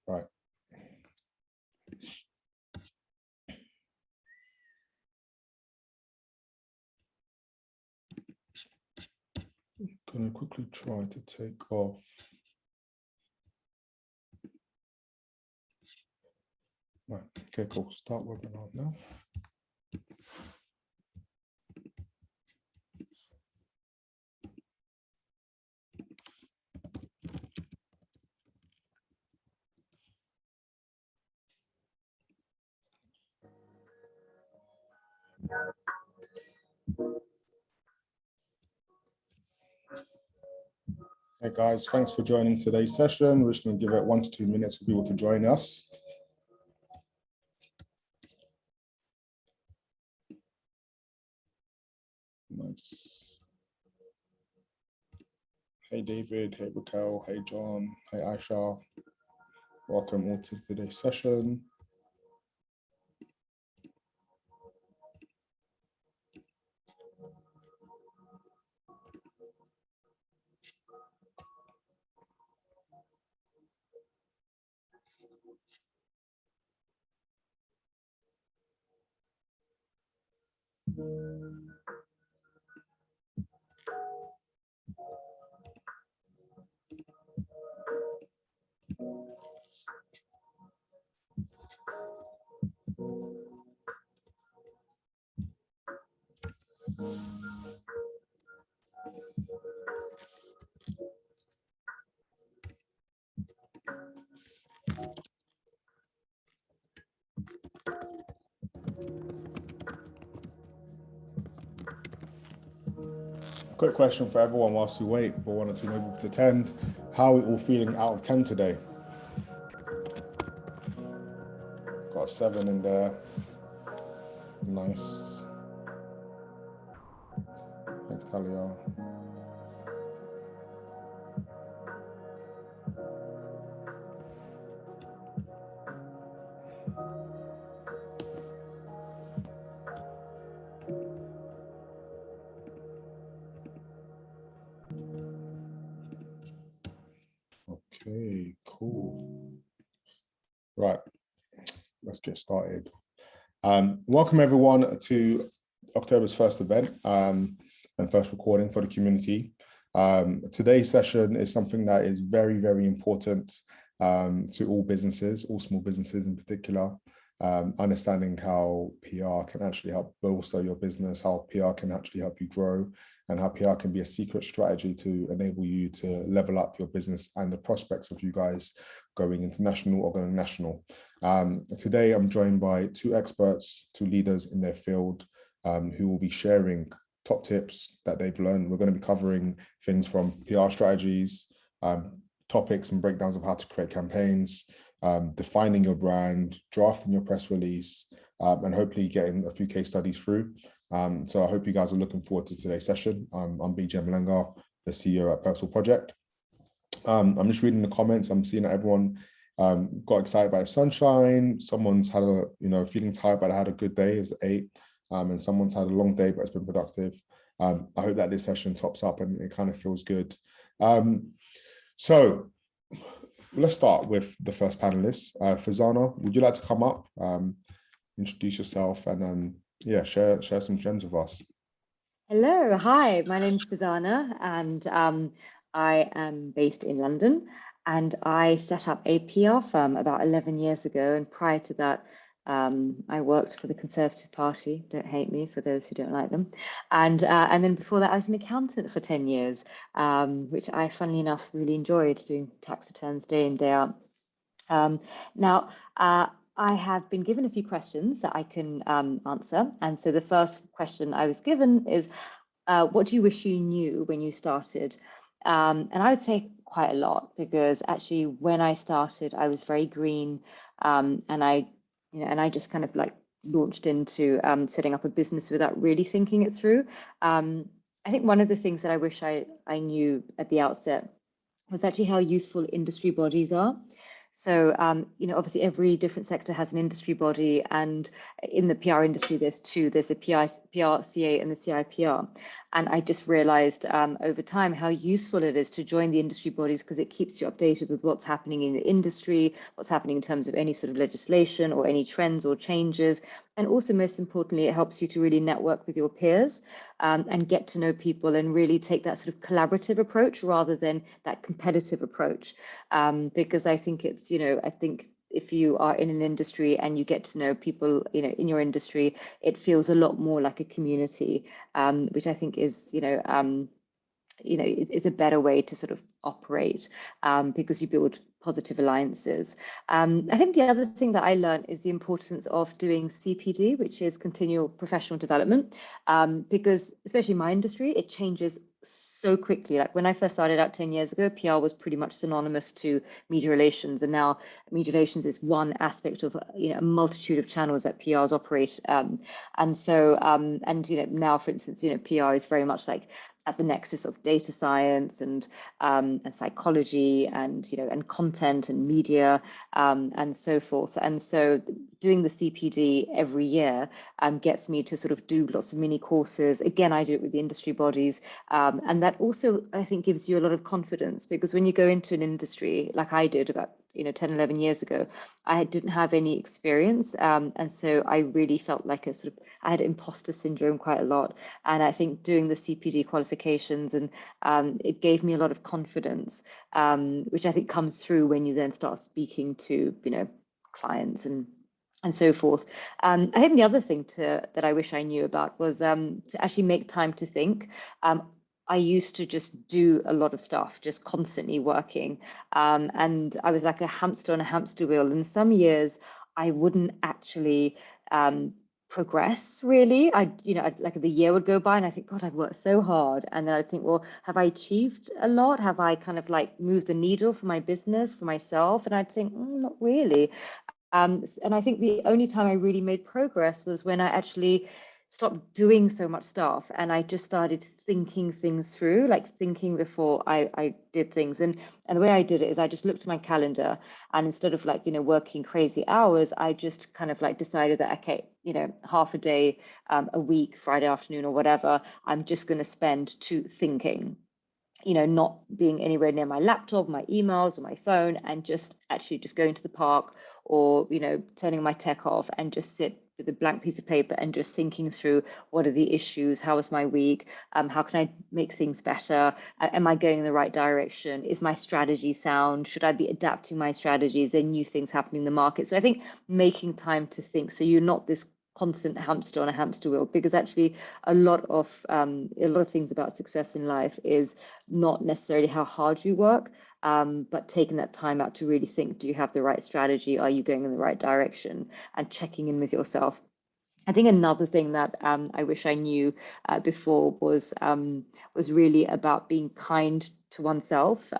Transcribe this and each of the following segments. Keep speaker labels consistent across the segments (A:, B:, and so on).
A: Right. Gonna quickly try to take off. Right. Okay, cool. Start webinar now. Hey guys, thanks for joining today's session. We're just going to give it 1 to 2 minutes for people to join us. Nice. Hey David, hey Raquel, hey John, hey Aisha. Welcome all to today's session. Quick question for everyone whilst we wait for 1 or 2 people to attend. How are we all feeling out of 10 today? Got a 7 in there. Nice. Thanks, Talia. Okay, cool. Right, let's get started. Welcome everyone to October's first event and first recording for the community. Today's session is something that is very, very important to all businesses, all small businesses in particular. Understanding how PR can actually help bolster your business, how PR can actually help you grow, and how PR can be a secret strategy to enable you to level up your business and the prospects of you guys going international or going national. Today, I'm joined by 2 experts, 2 leaders in their field who will be sharing top tips that they've learned. We're going to be covering things from PR strategies, topics and breakdowns of how to create campaigns, defining your brand, drafting your press release, and hopefully getting a few case studies through. So I hope you guys are looking forward to today's session. I'm BJ Malenga, the CEO at Purposeful Project. I'm just reading the comments. I'm seeing that everyone got excited by the sunshine. Someone's had a, feeling tired but had a good day, is 8. And someone's had a long day but it's been productive. I hope that this session tops up and it kind of feels good. So let's start with the first panelist. Farzana, would you like to come up, introduce yourself, and share some gems with us?
B: Hello, hi, my name's Farzana, and I am based in London, and I set up a PR firm about 11 years ago, and prior to that, I worked for the Conservative Party, don't hate me for those who don't like them, and then before that I was an accountant for 10 years, which I, funnily enough, really enjoyed, doing tax returns day in, day out. Now, I have been given a few questions that I can answer, and so the first question I was given is, what do you wish you knew when you started? And I would say quite a lot, because actually when I started, I was very green, and I just kind of like launched into setting up a business without really thinking it through. I think one of the things that I wish I knew at the outset was actually how useful industry bodies are. So, obviously every different sector has an industry body, and in the PR industry, there's two. There's the PRCA and the CIPR. And I just realized over time how useful it is to join the industry bodies, because it keeps you updated with what's happening in the industry, what's happening in terms of any sort of legislation or any trends or changes. And also, most importantly, it helps you to really network with your peers and get to know people and really take that sort of collaborative approach rather than that competitive approach. Because I think it's, I think if you are in an industry and you get to know people, in your industry, it feels a lot more like a community, which I think is, is a better way to sort of operate because you build positive alliances. I think the other thing that I learned is the importance of doing CPD, which is continual professional development, because especially in my industry, it changes so quickly. Like when I first started out 10 years ago, PR was pretty much synonymous to media relations, and now media relations is one aspect of a multitude of channels that PRs operate. And so, now, for instance, PR is very much like at the nexus of data science and psychology and and content and media and so forth. And so doing the CPD every year gets me to sort of do lots of mini courses. Again, I do it with the industry bodies, and that also I think gives you a lot of confidence, because when you go into an industry like I did about 10, 11 years ago, I didn't have any experience. And so I really felt like I had imposter syndrome quite a lot. And I think doing the CPD qualifications and it gave me a lot of confidence, which I think comes through when you then start speaking to, clients and so forth. I think the other thing that I wish I knew about was to actually make time to think. I used to just do a lot of stuff, just constantly working. And I was like a hamster on a hamster wheel. And some years I wouldn't actually progress really. Like the year would go by and I think, God, I've worked so hard. And then I think, well, have I achieved a lot? Have I kind of like moved the needle for my business, for myself? And I'd think, not really. And I think the only time I really made progress was when I actually stopped doing so much stuff and I just started thinking things through, like thinking before I did things. And the way I did it is I just looked at my calendar, and instead of like, working crazy hours, I just kind of like decided that, okay, half a day a week, Friday afternoon or whatever, I'm just going to spend to thinking, not being anywhere near my laptop, my emails or my phone, and just actually just going to the park or, turning my tech off and just sit with a blank piece of paper and just thinking through what are the issues, how was my week, how can I make things better, am I going in the right direction, is my strategy sound, should I be adapting my strategies, there are new things happening in the market. So I think making time to think, so you're not this constant hamster on a hamster wheel, because actually a lot of things about success in life is not necessarily how hard you work, but taking that time out to really think, do you have the right strategy, are you going in the right direction, and checking in with yourself. I think another thing that I wish I knew before was really about being kind to oneself,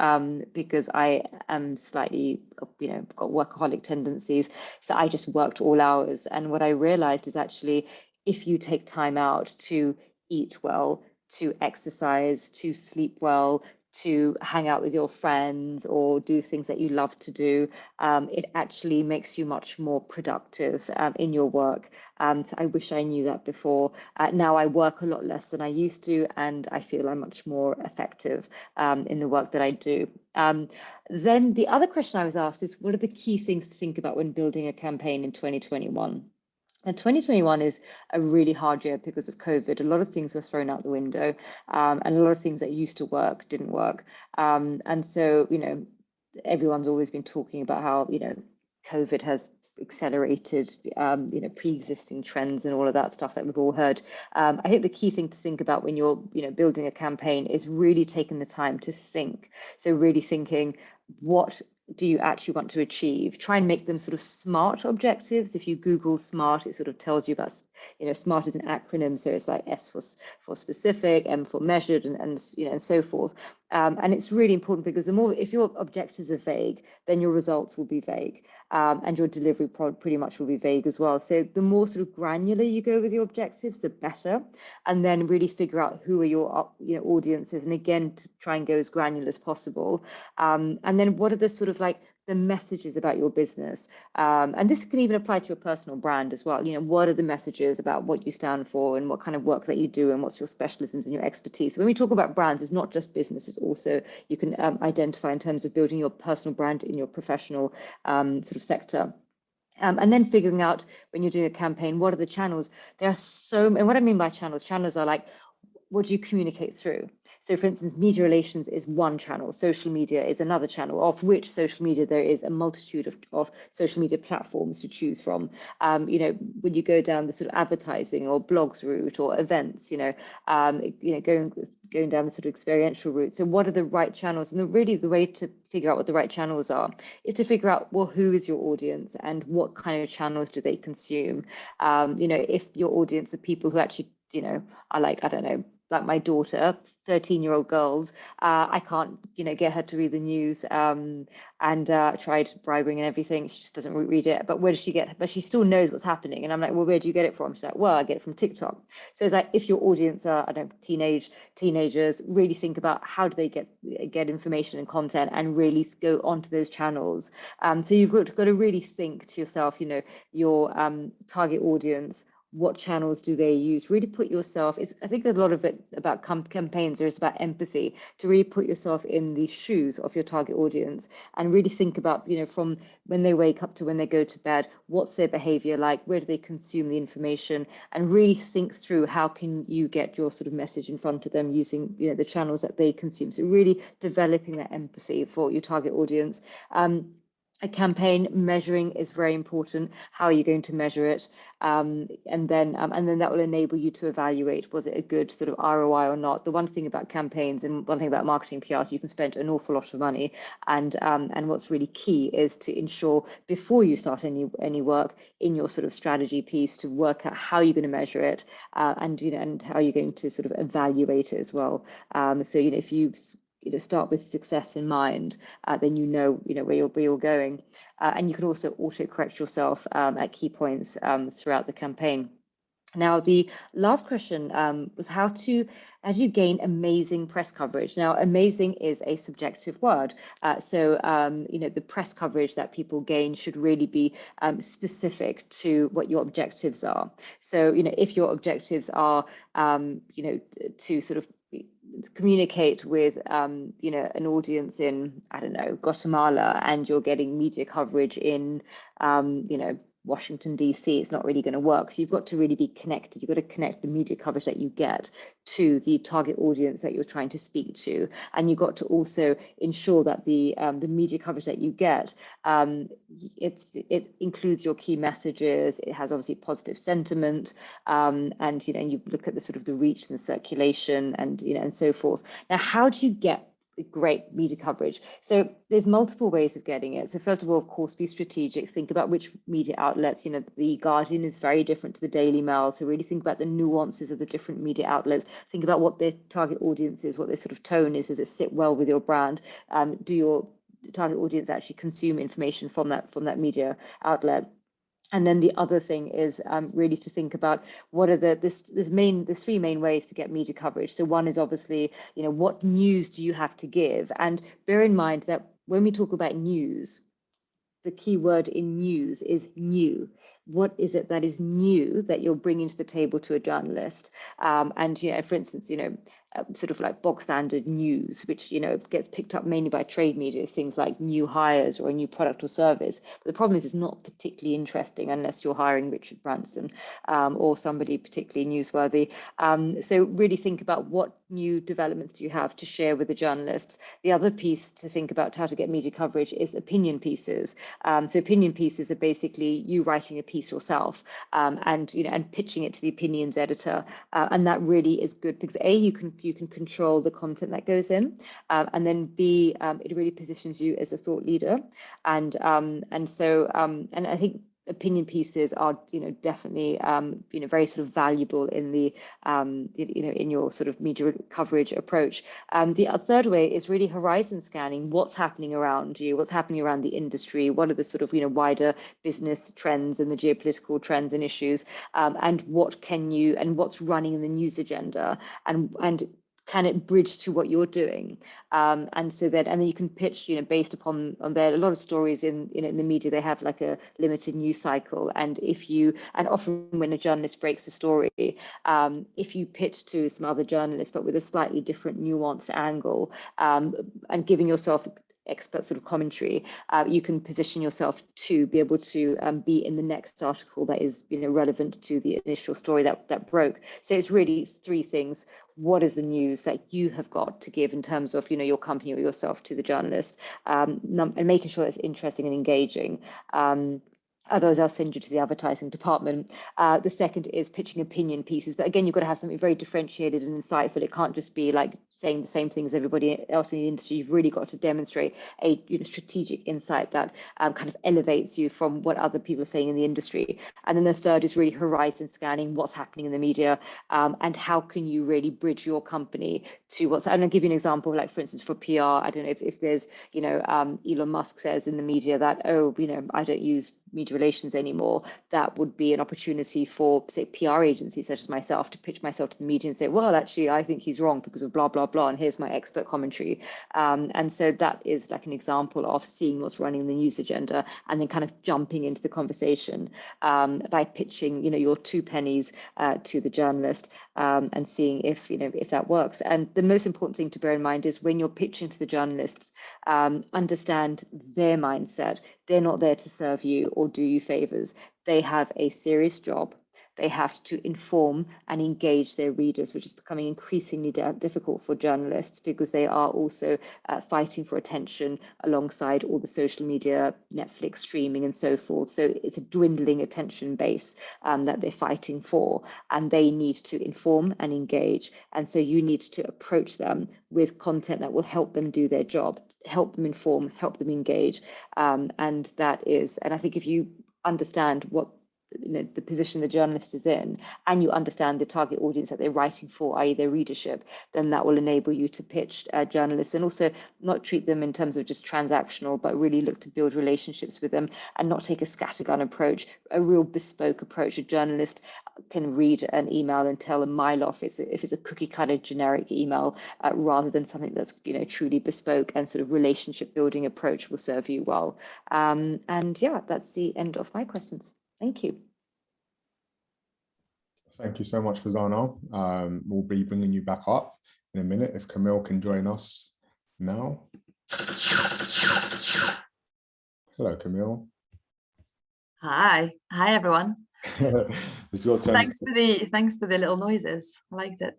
B: because I am slightly, got workaholic tendencies. So I just worked all hours. And what I realized is actually, if you take time out to eat well, to exercise, to sleep well, to hang out with your friends or do things that you love to do, it actually makes you much more productive in your work. So I wish I knew that before. Now I work a lot less than I used to, and I feel I'm much more effective in the work that I do. Then the other question I was asked is, what are the key things to think about when building a campaign in 2021? And 2021 is a really hard year because of COVID. A lot of things were thrown out the window, and a lot of things that used to work didn't work. And so, everyone's always been talking about how, COVID has accelerated, pre-existing trends and all of that stuff that we've all heard. I think the key thing to think about when you're, building a campaign is really taking the time to think. So really thinking, what do you actually want to achieve? Try and make them sort of SMART objectives. If you Google SMART, it sort of tells you about, SMART is an acronym, so it's like S for specific, M for measured, and so forth. And it's really important, because the more, if your objectives are vague, then your results will be vague, and your delivery pretty much will be vague as well. So the more sort of granular you go with your objectives, the better. And then really figure out who are your audiences, and again, to try and go as granular as possible. And then what are the sort of like the messages about your business. And this can even apply to your personal brand as well. What are the messages about what you stand for and what kind of work that you do and what's your specialisms and your expertise? So when we talk about brands, it's not just business, it's also you can identify in terms of building your personal brand in your professional sort of sector. And then figuring out when you're doing a campaign, what are the channels? There are and what I mean by channels are like, what do you communicate through? So for instance, media relations is one channel, social media is another channel, of which social media there is a multitude of social media platforms to choose from. When you go down the sort of advertising or blogs route or events, going down the sort of experiential route. So what are the right channels? And the way to figure out what the right channels are is to figure out, well, who is your audience and what kind of channels do they consume? If your audience are people who actually, are like, I don't know, like my daughter, 13-year-old girls, I can't, get her to read the news and tried bribing and everything. She just doesn't read it. But where does she get? But she still knows what's happening. And I'm like, well, where do you get it from? She's like, well, I get it from TikTok. So it's like, if your audience are, I don't know, teenagers, really think about how do they get information and content and really go onto those channels. So you've got to really think to yourself, your target audience. What channels do they use? Really put yourself, I think a lot of it about campaigns is about empathy, to really put yourself in the shoes of your target audience and really think about, from when they wake up to when they go to bed, what's their behavior like, where do they consume the information, and really think through how can you get your sort of message in front of them using, the channels that they consume. So really developing that empathy for your target audience. A campaign measuring is very important. How are you going to measure it? And then that will enable you to evaluate, was it a good sort of ROI or not? The one thing about campaigns and one thing about marketing PR is you can spend an awful lot of money. And what's really key is to ensure before you start any work in your sort of strategy piece to work out how you're going to measure it and how you're going to sort of evaluate it as well. So if you start with success in mind, then where you're going, and you can also auto-correct yourself at key points throughout the campaign. Now, the last question was how do you gain amazing press coverage? Now, amazing is a subjective word. So the press coverage that people gain should really be specific to what your objectives are. So, if your objectives are, to sort of communicate with an audience in, I don't know, Guatemala, and you're getting media coverage in Washington, DC, it's not really going to work. So you've got to really be connected. You've got to connect the media coverage that you get to the target audience that you're trying to speak to. And you've got to also ensure that the media coverage that you get, it includes your key messages. It has obviously positive sentiment. And you look at the sort of the reach and the circulation and so forth. Now, how do you get great media coverage? So there's multiple ways of getting it. So first of all, of course, be strategic. Think about which media outlets. The Guardian is very different to the Daily Mail. So really think about the nuances of the different media outlets. Think about what their target audience is, what their sort of tone is. Does it sit well with your brand? Do your target audience actually consume information from that media outlet? And then the other thing is really to think about what are the three main ways to get media coverage. So one is obviously, what news do you have to give? And bear in mind that when we talk about news, the key word in news is new. What is it that is new that you're bringing to the table to a journalist? And for instance, sort of like bog standard news, which gets picked up mainly by trade media, things like new hires or a new product or service. But the problem is, it's not particularly interesting unless you're hiring Richard Branson or somebody particularly newsworthy. So really think about what new developments do you have to share with the journalists. The other piece to think about how to get media coverage is opinion pieces. So opinion pieces are basically you writing a piece yourself and pitching it to the opinions editor, and that really is good because A, you can control the content that goes in, and then B, it really positions you as a thought leader, and I think opinion pieces are definitely very sort of valuable in the in your sort of media coverage approach. The third way is really horizon scanning. What's happening around you? What's happening around the industry? What are the sort of wider business trends and the geopolitical trends and issues? And what can you and what's running in the news agenda? And can it bridge to what you're doing? And then you can pitch, based upon there. A lot of stories in the media, they have like a limited news cycle, and often when a journalist breaks a story, if you pitch to some other journalists but with a slightly different nuanced angle, and giving yourself expert sort of commentary, you can position yourself to be able to be in the next article that is relevant to the initial story that broke. So it's really three things. What is the news that you have got to give in terms of your company or yourself to the journalist, and making sure it's interesting and engaging. Otherwise, I'll send you to the advertising department. The second is pitching opinion pieces. But again, you've got to have something very differentiated and insightful. It can't just be like saying the same thing as everybody else in the industry. You've really got to demonstrate a strategic insight that kind of elevates you from what other people are saying in the industry. And then the third is really horizon scanning, what's happening in the media, and how can you really bridge your company to what's. I'm going to give you an example, like for instance, for PR. I don't know if there's, Elon Musk says in the media that, I don't use media relations anymore. That would be an opportunity for, say, PR agencies such as myself to pitch myself to the media and say, well, actually, I think he's wrong because of blah, blah, blah, and here's my expert commentary. And so that is like an example of seeing what's running in the news agenda and then kind of jumping into the conversation by pitching, your two pennies to the journalist, and seeing if that works. And the most important thing to bear in mind is when you're pitching to the journalists, understand their mindset. They're not there to serve you or do you favors. They have a serious job. They have to inform and engage their readers, which is becoming increasingly difficult for journalists because they are also fighting for attention alongside all the social media, Netflix, streaming, and so forth. So it's a dwindling attention base that they're fighting for, and they need to inform and engage. And so you need to approach them with content that will help them do their job, help them inform, help them engage. And I think if you understand what the position the journalist is in, and you understand the target audience that they're writing for, i.e. their readership, then that will enable you to pitch journalists and also not treat them in terms of just transactional, but really look to build relationships with them and not take a scattergun approach, a real bespoke approach. A journalist can read an email and tell a mile off if it's a cookie cutter generic email, rather than something that's truly bespoke and sort of relationship building approach will serve you well. And yeah, that's the end of my questions. Thank you.
A: Thank you so much, Farzana. We'll be bringing you back up in a minute if Camille can join us now. Hello, Camille.
C: Hi everyone.
A: It's your turn.
C: Thanks for the little noises. I liked it.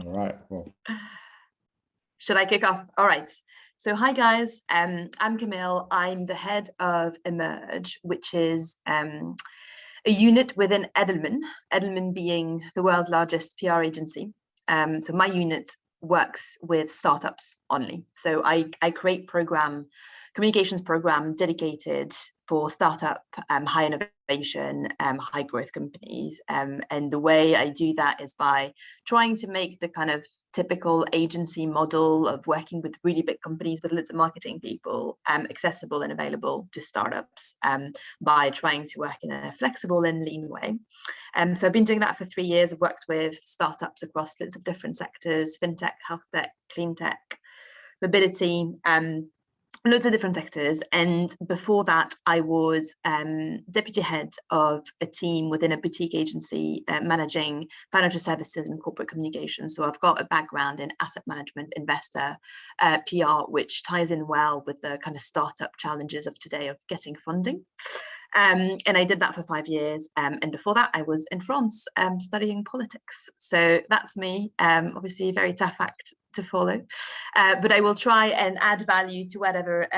A: All right. Well,
C: should I kick off? All right. So hi guys. I'm Camille. I'm the head of Emerge, which is a unit within Edelman. Edelman being the world's largest PR agency. So my unit works with startups only. So I create communications program dedicated for startup, high innovation, high growth companies. And the way I do that is by trying to make the kind of typical agency model of working with really big companies with lots of marketing people accessible and available to startups, by trying to work in a flexible and lean way. So I've been doing that for 3 years. I've worked with startups across lots of different sectors: fintech, health tech, clean tech, mobility, loads of different sectors. And before that, I was deputy head of a team within a boutique agency managing financial services and corporate communications. So I've got a background in asset management, investor, PR, which ties in well with the kind of startup challenges of today of getting funding. And I did that for 5 years. And before that, I was in France studying politics. So that's me. Obviously, a very tough act to follow, but I will try and add value to whatever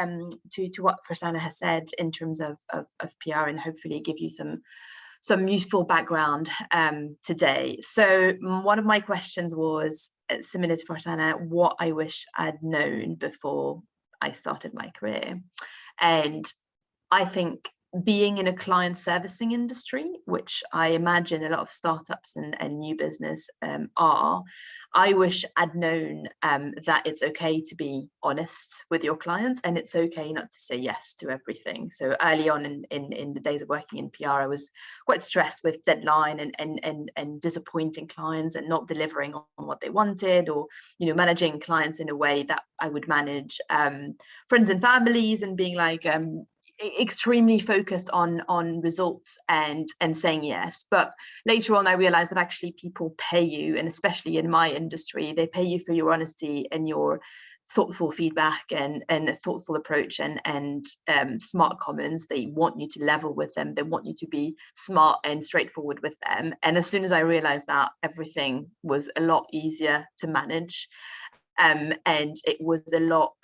C: to what Farzana has said in terms of PR, and hopefully give you some useful background today. So one of my questions was similar to Farzana, what I wish I'd known before I started my career. And I think being in a client servicing industry, which I imagine a lot of startups and new business are, I wish I'd known that it's okay to be honest with your clients, and it's okay not to say yes to everything. So early on in the days of working in PR, I was quite stressed with deadline and disappointing clients and not delivering on what they wanted, or managing clients in a way that I would manage friends and families, and being like extremely focused on results and saying yes. But later on I realized that actually people pay you, and especially in my industry, they pay you for your honesty and your thoughtful feedback and a thoughtful approach and smart comments. They want you to level with them, they want you to be smart and straightforward with them. And as soon as I realized that, everything was a lot easier to manage. And it was a lot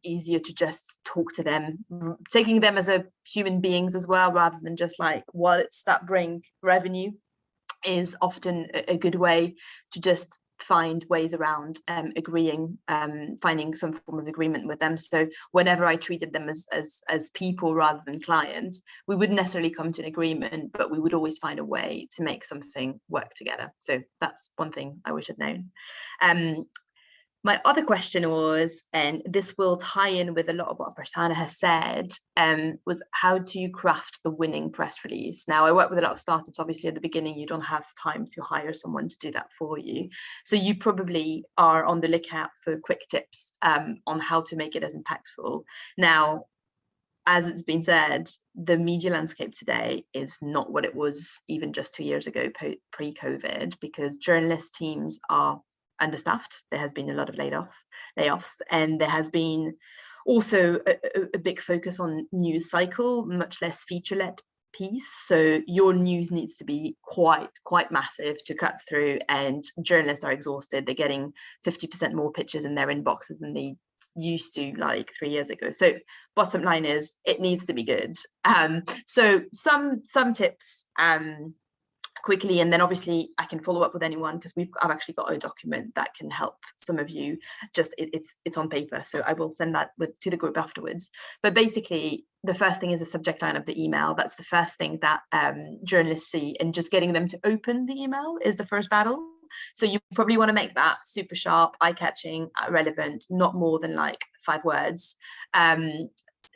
C: easier to just talk to them, taking them as a human beings as well, rather than just like wallets that bring revenue is often a good way to just find ways around agreeing, finding some form of agreement with them. So whenever I treated them as people rather than clients, we wouldn't necessarily come to an agreement, but we would always find a way to make something work together. So that's one thing I wish I'd known. My other question was, and this will tie in with a lot of what Farzana has said, was how do you craft the winning press release? Now, I work with a lot of startups. Obviously, at the beginning, you don't have time to hire someone to do that for you. So you probably are on the lookout for quick tips on how to make it as impactful. Now, as it's been said, the media landscape today is not what it was even just 2 years ago, pre-COVID, because journalist teams are understaffed. There has been a lot of layoffs, and there has been also a big focus on news cycle, much less feature-led piece. So your news needs to be quite massive to cut through, and journalists are exhausted. They're getting 50% more pitches in their inboxes than they used to like 3 years ago. So bottom line is it needs to be good. So some tips quickly, and then obviously I can follow up with anyone, because I've actually got a document that can help some of you. Just it's on paper, so I will send that to the group afterwards. But basically, the first thing is the subject line of the email. That's the first thing that journalists see, and just getting them to open the email is the first battle. So you probably want to make that super sharp, eye-catching, relevant, not more than like 5 words.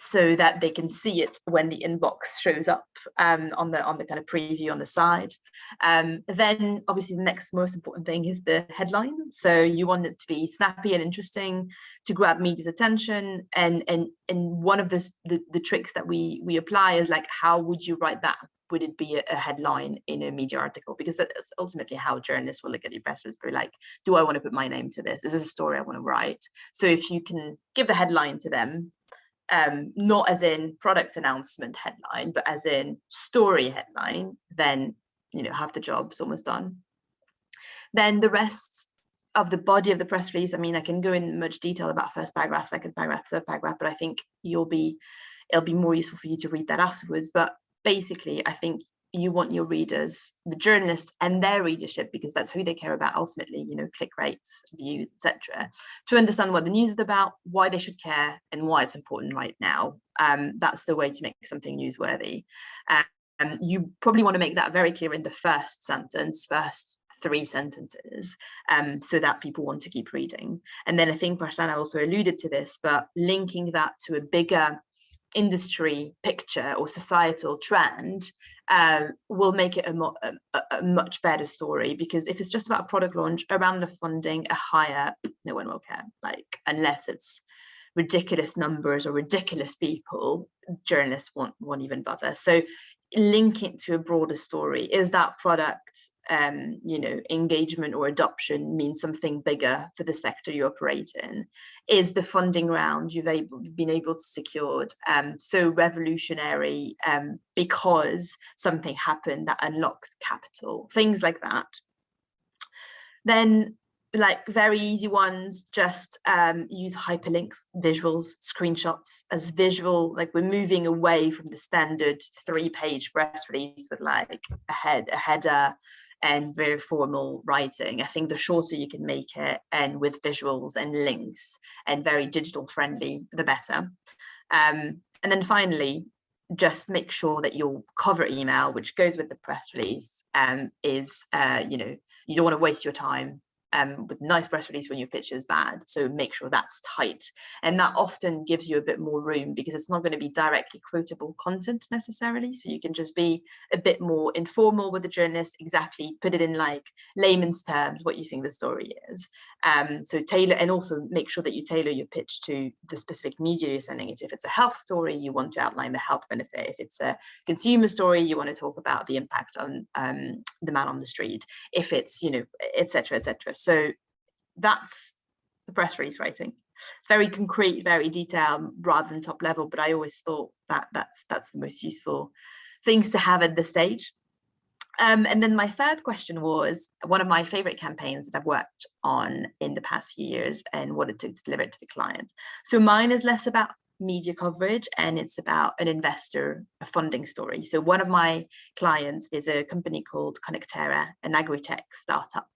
C: So that they can see it when the inbox shows up on the kind of preview on the side. Then obviously the next most important thing is the headline. So you want it to be snappy and interesting to grab media's attention. And one of the tricks that we apply is like, how would you write that? Would it be a headline in a media article? Because that's ultimately how journalists will look at your press release, be like, do I want to put my name to this? Is this a story I want to write? So if you can give the headline to them, not as in product announcement headline, but as in story headline, then half the job's almost done. Then the rest of the body of the press release, I mean, I can go in much detail about first paragraph, second paragraph, third paragraph, but I think it'll be more useful for you to read that afterwards. But basically, I think you want your readers, the journalists and their readership, because that's who they care about ultimately, click rates, views, etc., to understand what the news is about, why they should care, and why it's important right now. That's the way to make something newsworthy. You probably want to make that very clear in the first 3 sentences, so that people want to keep reading. And then I think Farzana also alluded to this, but linking that to a bigger industry picture or societal trend will make it a much better story. Because if it's just about a product launch, a round of funding, a hire, no one will care, like, unless it's ridiculous numbers or ridiculous people, journalists won't even bother. So link it to a broader story. Is that product engagement or adoption means something bigger for the sector you operate in? Is the funding round you've been able to secure so revolutionary because something happened that unlocked capital? Things like that. Then, like, very easy ones, just use hyperlinks, visuals, screenshots as visual. Like, we're moving away from the standard 3-page press release with like a header and very formal writing. I think the shorter you can make it, and with visuals and links and very digital friendly, the better. And then finally, just make sure that your cover email, which goes with the press release, is you don't want to waste your time with nice press release when your pitch is bad. So make sure that's tight. And that often gives you a bit more room because it's not going to be directly quotable content necessarily. So you can just be a bit more informal with the journalist, exactly put it in like layman's terms, what you think the story is. So tailor, and also make sure that you tailor your pitch to the specific media you're sending it to. If it's a health story, you want to outline the health benefit. If it's a consumer story, you want to talk about the impact on the man on the street. If it's, you know, etc., etc. So that's the press release writing. It's very concrete, very detailed, rather than top level. But I always thought that that's the most useful things to have at this stage. And then my third question was one of my favorite campaigns that I've worked on in the past few years and what it took to deliver it to the client. So mine is less about media coverage and it's about an investor, a funding story. So one of my clients is a company called Connectera, an agri-tech startup.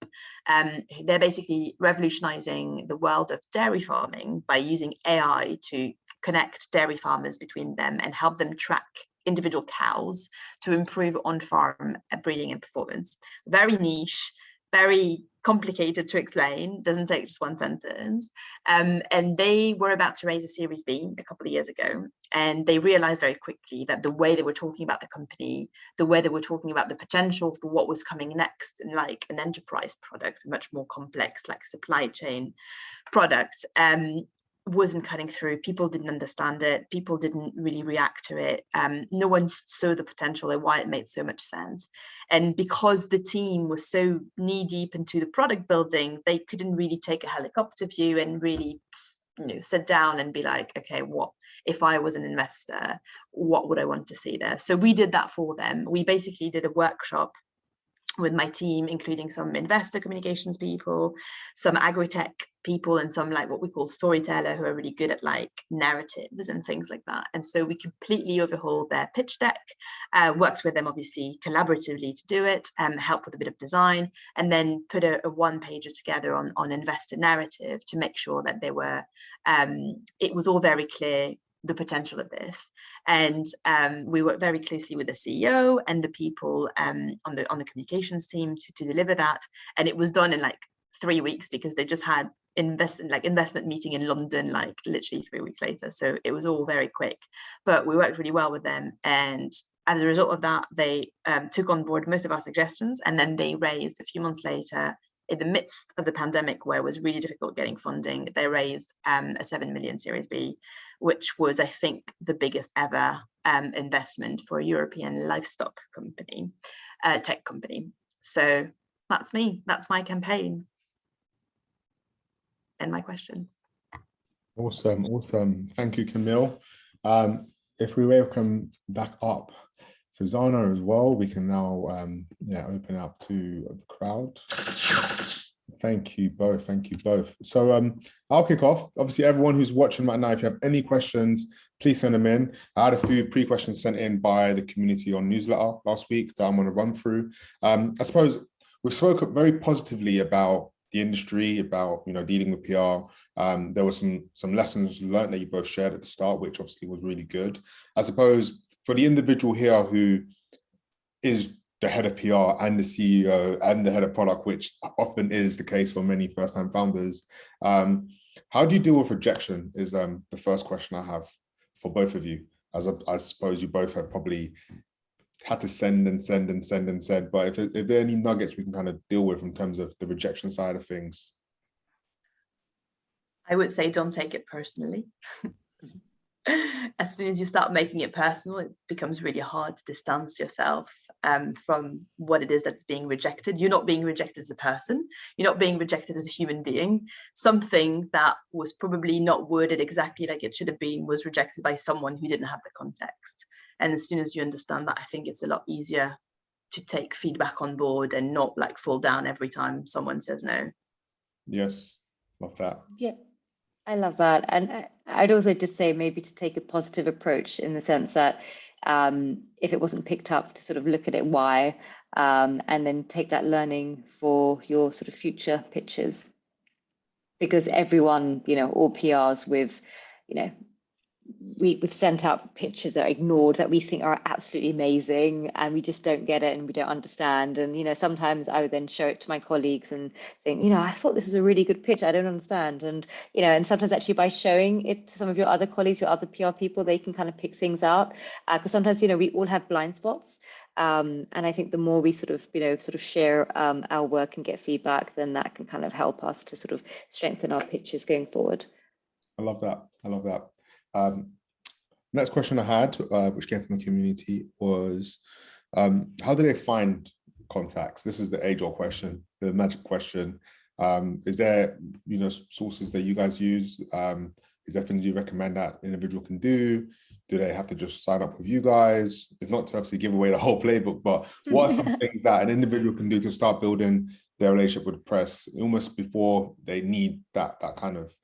C: They're basically revolutionizing the world of dairy farming by using AI to connect dairy farmers between them and help them track individual cows to improve on-farm breeding and performance. Very niche, very complicated to explain, doesn't take just one sentence. And they were about to raise a Series B a couple of years ago, and they realized very quickly that the way they were talking about the company, the way they were talking about the potential for what was coming next, and like an enterprise product, much more complex, like supply chain product, wasn't cutting through. People didn't understand it. People didn't really react to it. No one saw the potential and why it made so much sense. And because the team was so knee deep into the product building, they couldn't really take a helicopter view and really, you know, sit down and be like, okay, what if I was an investor, what would I want to see there? So we did that for them. We basically did a workshop with my team, including some investor communications people, some agri-tech people, and some like what we call storyteller who are really good at like narratives and things like that. And so we completely overhauled their pitch deck, worked with them obviously collaboratively to do it, help with a bit of design, and then put a one-pager together on investor narrative to make sure that they were, it was all very clear, the potential of this. And we worked very closely with the CEO and the people on the communications team to deliver that. And it was done in like 3 weeks because they just had investment meeting in London, like literally 3 weeks later. So it was all very quick, but we worked really well with them. And as a result of that, they took on board most of our suggestions. And then they raised a few months later, in the midst of the pandemic, where it was really difficult getting funding, they raised a 7 million Series B, which was, I think, the biggest ever investment for a European livestock company, tech company. So that's me. That's my campaign and my questions.
A: Awesome, awesome. Thank you, Camille. If we welcome back up Farzana as well, we can now open up to the crowd. Thank you both. Thank you both. So I'll kick off. Obviously, everyone who's watching right now, if you have any questions, please send them in. I had a few pre-questions sent in by the community on newsletter last week that I'm going to run through. I suppose we spoke very positively about the industry, about, you know, dealing with PR. There were some lessons learned that you both shared at the start, which obviously was really good. I suppose for the individual here who is the head of PR and the CEO and the head of product, which often is the case for many first-time founders, how do you deal with rejection is the first question I have for both of you, as I suppose you both have probably had to send, but if there are any nuggets we can kind of deal with in terms of the rejection side of things.
C: I would say don't take it personally. As soon as you start making it personal, it becomes really hard to distance yourself from what it is that's being rejected. You're not being rejected as a person. You're not being rejected as a human being. Something that was probably not worded exactly like it should have been was rejected by someone who didn't have the context. And as soon as you understand that, I think it's a lot easier to take feedback on board and not like fall down every time someone says no.
A: Yes, love that.
B: Yeah, I love that. And I'd also just say maybe to take a positive approach in the sense that if it wasn't picked up, to sort of look at it why, and then take that learning for your sort of future pitches. Because everyone, you know, all PRs with, you know, we've sent out pitches that are ignored that we think are absolutely amazing, and we just don't get it and we don't understand. And, sometimes I would then show it to my colleagues and think, I thought this was a really good pitch. I don't understand. And, and sometimes actually by showing it to some of your other colleagues, your other PR people, they can kind of pick things out. Because sometimes, we all have blind spots. And I think the more we sort of share our work and get feedback, then that can kind of help us to sort of strengthen our pitches going forward.
A: I love that. Next question I had, which came from the community, was how do they find contacts? This is the age-old question, the magic question. Is there, sources that you guys use? Is there things you recommend that an individual can do? Do they have to just sign up with you guys? It's not to obviously give away the whole playbook, but what are some things that an individual can do to start building their relationship with the press almost before they need that kind of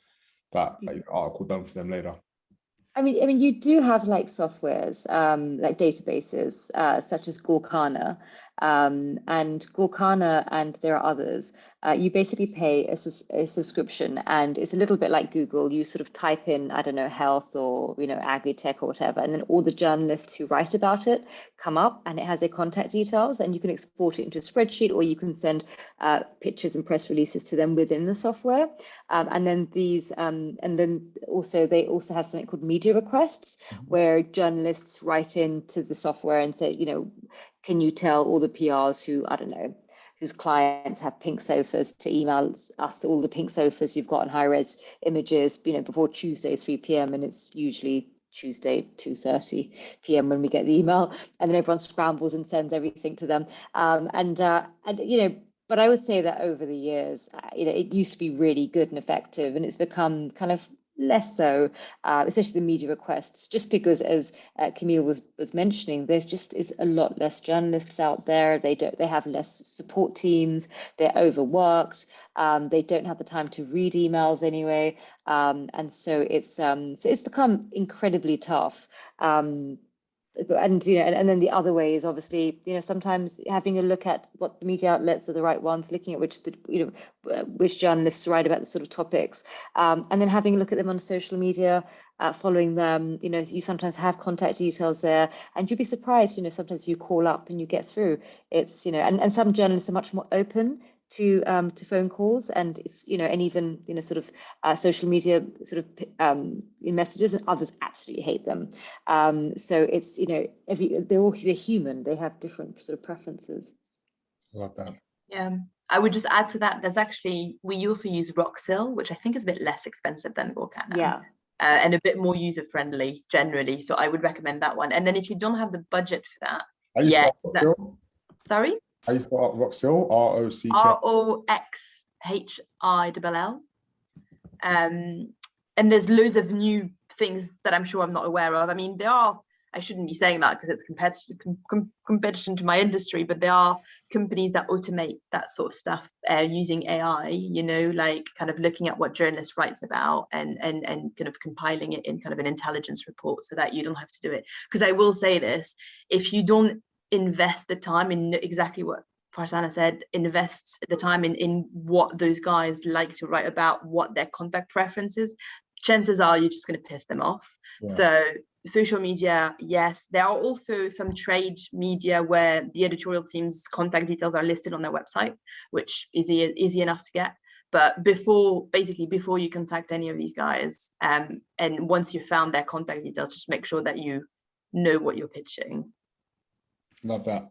A: article done for them later?
B: I mean, you do have like softwares, like databases, such as Gorkana, and Gorkana, and there are others. You basically pay a subscription, and it's a little bit like Google. You sort of type in, I don't know, health or, agri-tech or whatever, and then all the journalists who write about it come up, and it has their contact details, and you can export it into a spreadsheet, or you can send pictures and press releases to them within the software. And then they also have something called media requests, where journalists write into the software and say, can you tell all the PRs who, I don't know, whose clients have pink sofas to email us all the pink sofas you've got in high-res images, before Tuesday 3 p.m. and it's usually Tuesday 2:30 p.m. when we get the email, and then everyone scrambles and sends everything to them. But I would say that over the years, it used to be really good and effective, and it's become kind of less so, especially the media requests, just because, as Camille was mentioning, there's just is a lot less journalists out there. They have less support teams. They're overworked. They don't have the time to read emails anyway, and so it's become incredibly tough. And then the other way is obviously, sometimes having a look at what the media outlets are the right ones, looking at which journalists write about the sort of topics, and then having a look at them on social media, following them. You sometimes have contact details there, and you'd be surprised. Sometimes you call up and you get through. It's and some journalists are much more open to phone calls, and it's and even sort of social media sort of messages, and others absolutely hate them. So it's they're human. They have different sort of preferences.
A: I love that.
C: Yeah, I would just add to that. We also use Roxil, which I think is a bit less expensive than Gorkana.
B: Yeah.
C: And a bit more user friendly generally. So I would recommend that one. And then if you don't have the budget for that, sorry.
A: How you spell Roxil? ROCK.
C: ROXHILL. And there's loads of new things that I'm sure I'm not aware of. I mean, I shouldn't be saying that because it's competition to my industry, but there are companies that automate that sort of stuff using AI, like kind of looking at what journalists writes about and kind of compiling it in kind of an intelligence report so that you don't have to do it. Because I will say this, if you don't invest the time in exactly what Farzana said, invests the time in what those guys like to write about, what their contact preferences, chances are you're just going to piss them off. Yeah. So social media, yes. There are also some trade media where the editorial team's contact details are listed on their website, which is easy enough to get. But before you contact any of these guys, and once you've found their contact details, just make sure that you know what you're pitching.
A: Love that.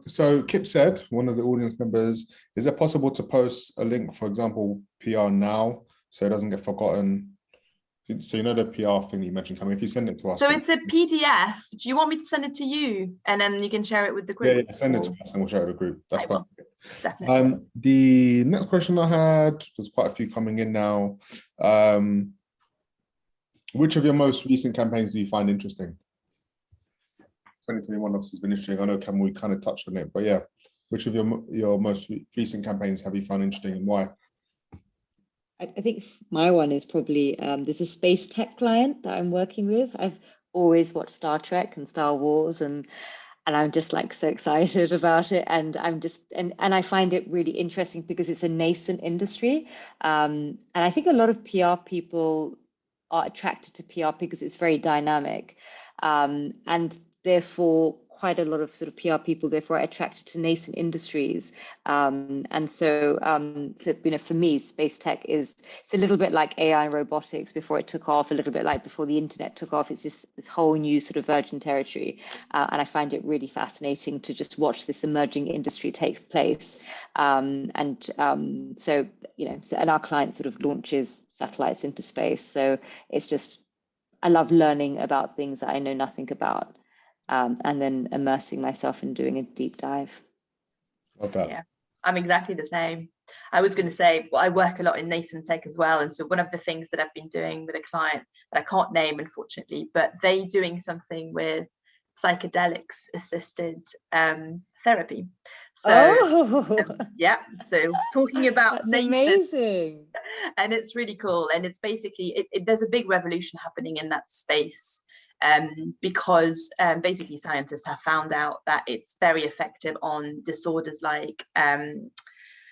A: So Kip said, one of the audience members, is it possible to post a link, for example, PR now, so it doesn't get forgotten? So the PR thing you mentioned, Camille, if you send it to us.
C: So it's a PDF. Do you want me to send it to you? And then you can share it with the group?
A: Yeah, send it to us and we'll share it with the group. That's perfect.
C: Definitely.
A: The next question I had, there's quite a few coming in now. Which of your most recent campaigns do you find interesting? 2021 obviously has been interesting. I know, Cam, we kind of touched on it, but yeah, which of your most recent campaigns have you found interesting and why?
B: I think my one is probably, there's a space tech client that I'm working with. I've always watched Star Trek and Star Wars, and I'm just like so excited about it. And I'm just, and I find it really interesting because it's a nascent industry. And I think a lot of PR people are attracted to PR because it's very dynamic, and therefore quite a lot of sort of PR people therefore are attracted to nascent industries. And so, for me, space tech it's a little bit like AI and robotics before it took off, a little bit like before the internet took off. It's just this whole new sort of virgin territory. And I find it really fascinating to just watch this emerging industry take place. And our client sort of launches satellites into space. So it's just, I love learning about things that I know nothing about. And then immersing myself in doing a deep dive.
A: Okay.
C: Yeah, I'm exactly the same. I was going to say, well, I work a lot in nascent tech as well. And so one of the things that I've been doing with a client that I can't name, unfortunately, but they doing something with psychedelics assisted therapy. So yeah, so talking about
B: That's
C: nascent,
B: amazing.
C: and it's really cool. And it's basically, there's a big revolution happening in that space. Because basically scientists have found out that it's very effective on disorders like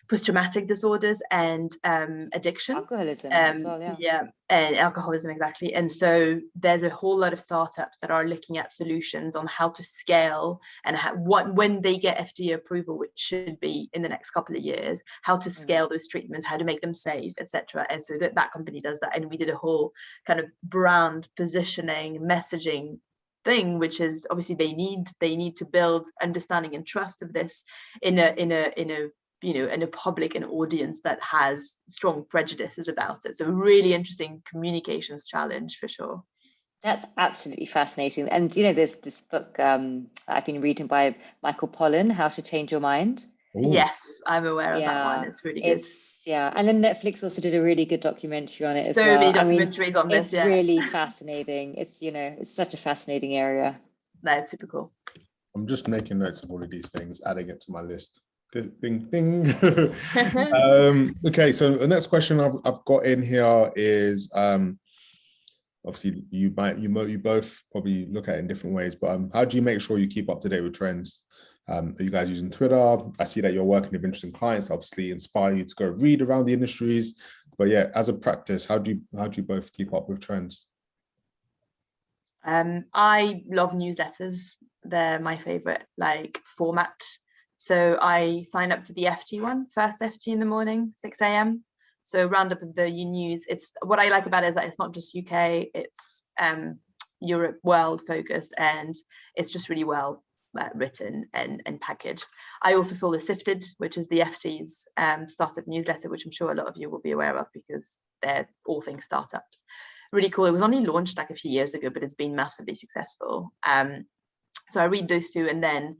C: post-traumatic disorders and addiction.
B: Alcoholism as well,
C: yeah, and alcoholism, exactly. And so there's a whole lot of startups that are looking at solutions on how to scale and when they get FDA approval, which should be in the next couple of years, how to scale those treatments, how to make them safe, etc. And so that company does that. And we did a whole kind of brand positioning, messaging thing, which is obviously they need to build understanding and trust of this in a public and audience that has strong prejudices about it. So a really interesting communications challenge for sure.
B: That's absolutely fascinating. And there's this book I've been reading by Michael Pollan, How to Change Your Mind.
A: Ooh.
C: Yes, I'm aware of that one. It's really good.
B: And then Netflix also did a really good documentary on it as
C: so
B: well.
C: many documentaries on this.
B: It's really fascinating. It's such a fascinating area.
C: That's super cool.
A: I'm just making notes of all of these things, adding it to my list. Ding, ding. Okay, so the next question I've got in here is obviously you both probably look at it in different ways, but how do you make sure you keep up to date with trends? Are you guys using Twitter? I see that you're working with interesting clients, obviously inspire you to go read around the industries. But yeah, as a practice, how do you both keep up with trends?
C: I love newsletters. They're my favorite format. So I sign up to the FT one, first FT in the morning, 6 a.m. So roundup of the news. It's what I like about it is that it's not just UK, it's Europe, world focused, and it's just really well written and packaged. I also follow Sifted, which is the FT's startup newsletter, which I'm sure a lot of you will be aware of because they're all things startups. Really cool. It was only launched a few years ago, but it's been massively successful. So I read those two, and then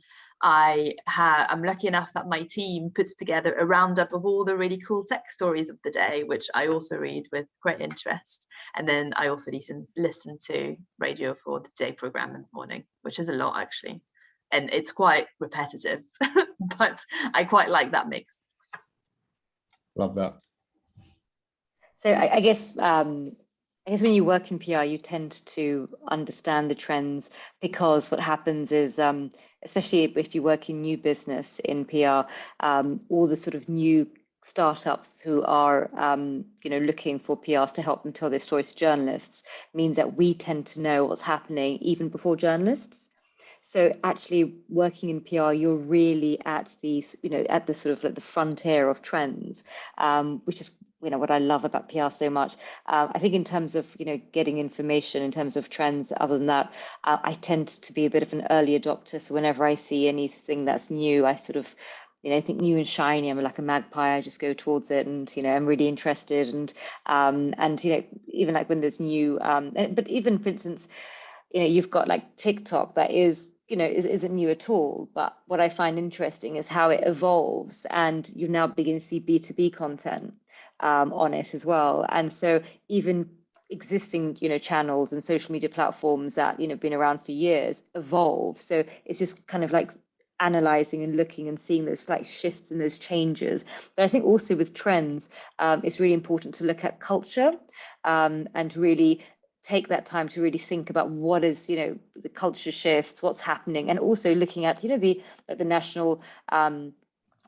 C: I'm lucky enough that my team puts together a roundup of all the really cool tech stories of the day, which I also read with great interest. And then I also listen to radio for the day program in the morning, which is a lot actually. And it's quite repetitive, but I quite like that mix.
A: Love that.
B: So I guess when you work in PR, you tend to understand the trends because what happens is, especially if you work in new business in PR, all the sort of new startups who are, looking for PRs to help them tell their stories to journalists means that we tend to know what's happening even before journalists. So actually working in PR, you're really at the sort of like the frontier of trends, which is what I love about PR so much. I think in terms of getting information in terms of trends, other than that, I tend to be a bit of an early adopter. So whenever I see anything that's new, I sort of I think new and shiny, I'm like a magpie. I just go towards it, and I'm really interested. And even like when there's new, but even for instance, you've got like TikTok that isn't new at all. But what I find interesting is how it evolves, and you now begin to see B2B content on it as well. And so even existing channels and social media platforms that been around for years evolve. So it's just kind of like analyzing and looking and seeing those slight shifts and those changes. But I think also with trends, it's really important to look at culture and really take that time to really think about what is the culture shifts, what's happening, and also looking at the national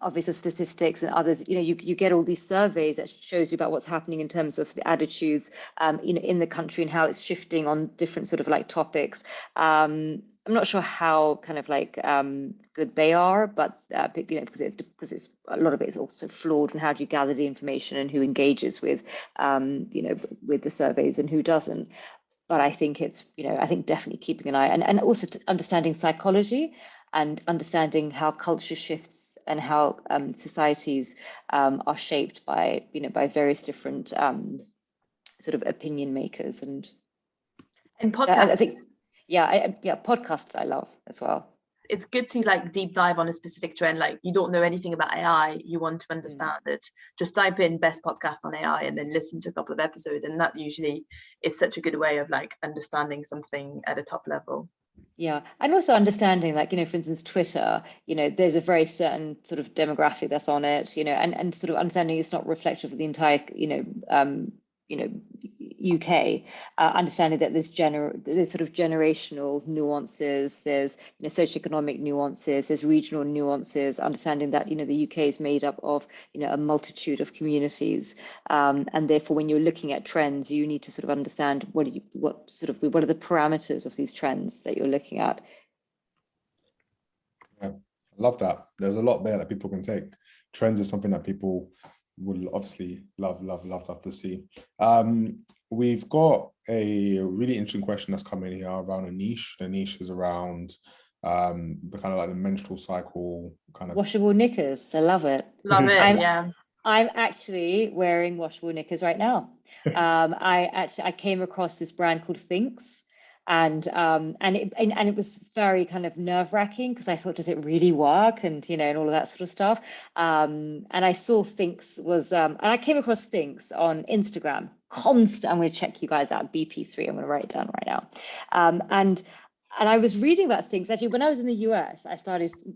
B: Office of Statistics and others, you get all these surveys that shows you about what's happening in terms of the attitudes, in the country and how it's shifting on different sort of like topics. I'm not sure how kind of like good they are, but because it's a lot of it is also flawed, and how do you gather the information and who engages with with the surveys and who doesn't. But I think it's I think definitely keeping an eye, and also understanding psychology and understanding how culture shifts and how societies are shaped by by various different sort of opinion makers. And
C: podcasts.
B: I think podcasts I love as well.
C: It's good to like deep dive on a specific trend. Like you don't know anything about AI, you want to understand it, just type in best podcast on AI and then listen to a couple of episodes, and that usually is such a good way of like understanding something at a top level.
B: Yeah, and also understanding, like, for instance, Twitter, there's a very certain sort of demographic that's on it, and sort of understanding it's not reflective of the entire, UK, understanding that there's sort of generational nuances, there's socioeconomic nuances, there's regional nuances, understanding that the UK is made up of a multitude of communities, and therefore when you're looking at trends, you need to sort of understand what are the parameters of these trends that you're looking at.
A: Yeah, I love that. There's a lot there that people can take. Trends is something that people would obviously love to see. We've got a really interesting question that's coming here around a niche. The niche is around the kind of like the menstrual cycle kind of
B: washable knickers. I love it.
C: Yeah.
B: I'm actually wearing washable knickers right now. I came across this brand called Thinx, and it was very kind of nerve-wracking because I thought, does it really work, and and all of that sort of stuff. And I saw Thinx was and I came across Thinx on Instagram. I'm going to check you guys out. BP3. I'm going to write it down right now. And I was reading about Thinx. Actually, when I was in the US,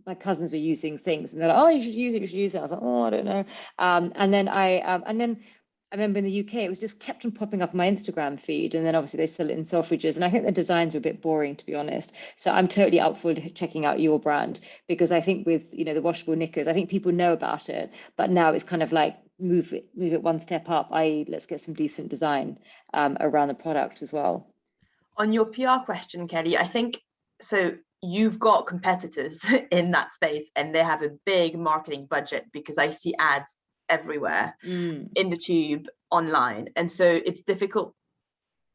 B: my cousins were using Thinx, and they're like, oh, you should use it. I was like, oh, I don't know. And then I remember in the UK, it was just kept on popping up on my Instagram feed. And then obviously they sell it in Selfridges. And I think the designs are a bit boring, to be honest. So I'm totally up for checking out your brand, because I think with, the washable knickers, I think people know about it, but now it's kind of like move it one step up, i.e. let's get some decent design around the product as well.
C: On your PR question, Kelly, I think so. You've got competitors in that space, and they have a big marketing budget, because I see ads everywhere in the tube, online, and so it's difficult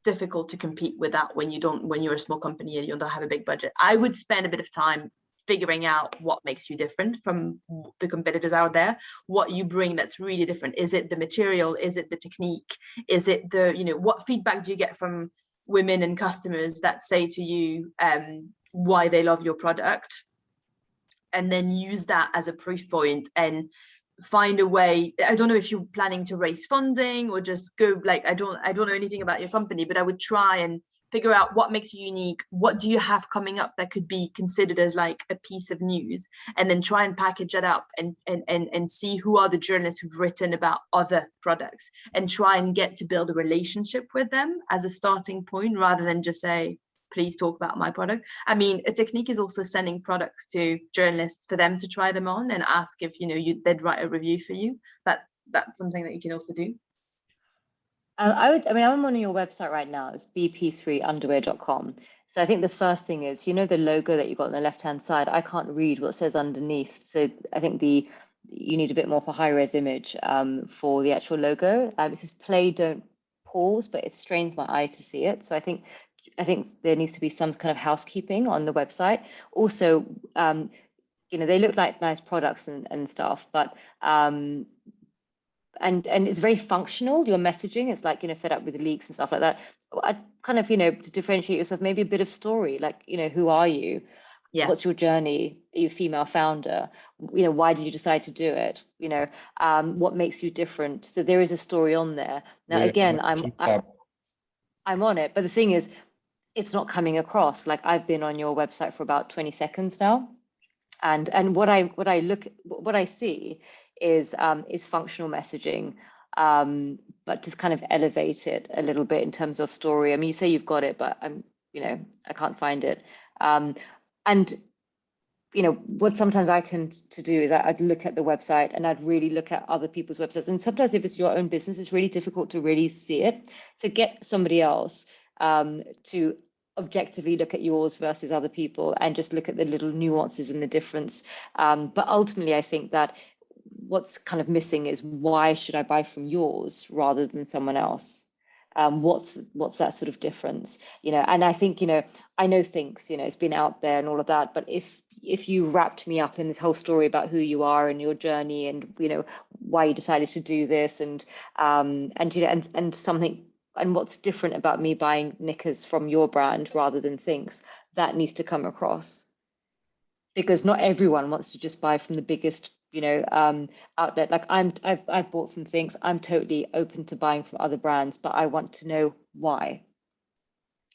C: to compete with that when you're a small company and you don't have a big budget. I would spend a bit of time figuring out what makes you different from the competitors out there, what you bring that's really different. Is it the material? Is it the technique? Is it the, what feedback do you get from women and customers that say to you why they love your product? And then use that as a proof point and find a way. I don't know if you're planning to raise funding or just go, like, I don't know anything about your company, but I would try and figure out what makes you unique. What do you have coming up that could be considered as like a piece of news, and then try and package it up and see who are the journalists who've written about other products, and try and get to build a relationship with them as a starting point, rather than just say, please talk about my product. I mean, a technique is also sending products to journalists for them to try them on and ask if they'd write a review for you. That's something that you can also do.
B: I'm on your website right now. It's bp3underwear.com. So I think the first thing is, the logo that you got on the left-hand side, I can't read what says underneath. So I think you need a bit more of a high-res image for the actual logo. It says play, don't pause, but it strains my eye to see it. So I think there needs to be some kind of housekeeping on the website. Also, they look like nice products and stuff, but and it's very functional, your messaging. It's like, fed up with leaks and stuff like that. I kind of, to differentiate yourself, maybe a bit of story, like, who are you?
C: Yeah.
B: What's your journey? Are you a female founder? Why did you decide to do it? What makes you different? So there is a story on there. Now, again, I'm on it, but the thing is, it's not coming across. Like, I've been on your website for about 20 seconds now. And what I see is functional messaging, but to kind of elevate it a little bit in terms of story. I mean, you say you've got it, but I can't find it. And what sometimes I tend to do is I'd look at the website and I'd really look at other people's websites. And sometimes if it's your own business, it's really difficult to really see it. So get somebody else to objectively look at yours versus other people and just look at the little nuances and the difference. But ultimately, I think that what's kind of missing is, why should I buy from yours rather than someone else? What's that sort of difference? And I think, I know things, it's been out there and all of that, but if you wrapped me up in this whole story about who you are and your journey and why you decided to do this and something, and what's different about me buying knickers from your brand rather than things, that needs to come across, because not everyone wants to just buy from the biggest outlet. Like I've bought from things. I'm totally open to buying from other brands, but I want to know why.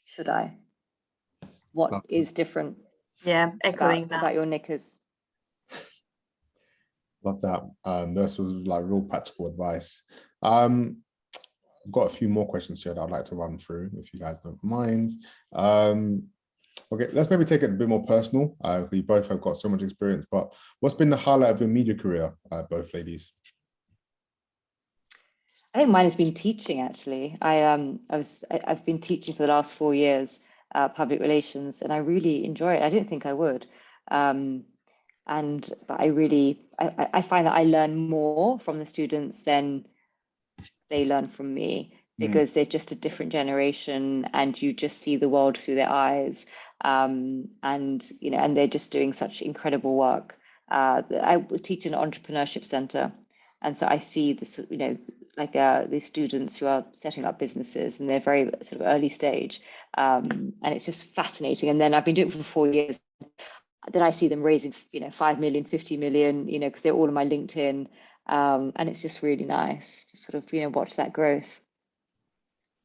B: Should I? What is different?
C: Yeah, echoing that
B: about your knickers.
A: Love that. This was like real practical advice. I've got a few more questions here that I'd like to run through, if you guys don't mind. Okay, let's maybe take it a bit more personal. We both have got so much experience, but what's been the highlight of your media career, both ladies?
B: I think mine has been teaching, actually. I've been teaching for the last 4 years, public relations, and I really enjoy it. I didn't think I would. But I find that I learn more from the students than they learn from me, because they're just a different generation and you just see the world through their eyes. And they're just doing such incredible work. I teach in an entrepreneurship center. And so I see this, these students who are setting up businesses, and they're very sort of early stage. And it's just fascinating. And then I've been doing it for 4 years. Then I see them raising, 5 million, 50 million, because they're all on my LinkedIn. And it's just really nice to sort of, watch that growth.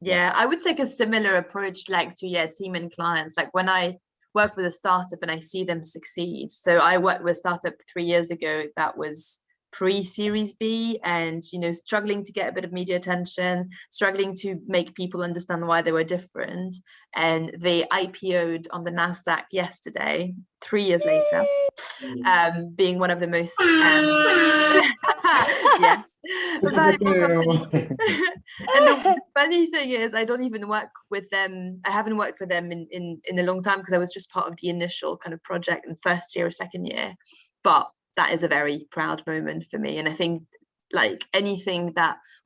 C: Yeah, I would take a similar approach to team and clients. Like when I work with a startup and I see them succeed. So I worked with a startup 3 years ago that was pre-Series B and, struggling to get a bit of media attention, struggling to make people understand why they were different. And they IPO'd on the NASDAQ yesterday, 3 years later, being one of the most yes. And the funny thing is, I don't even work with them. I haven't worked with them in a long time, because I was just part of the initial kind of project in first year or second year. But that is a very proud moment for me. And I think anything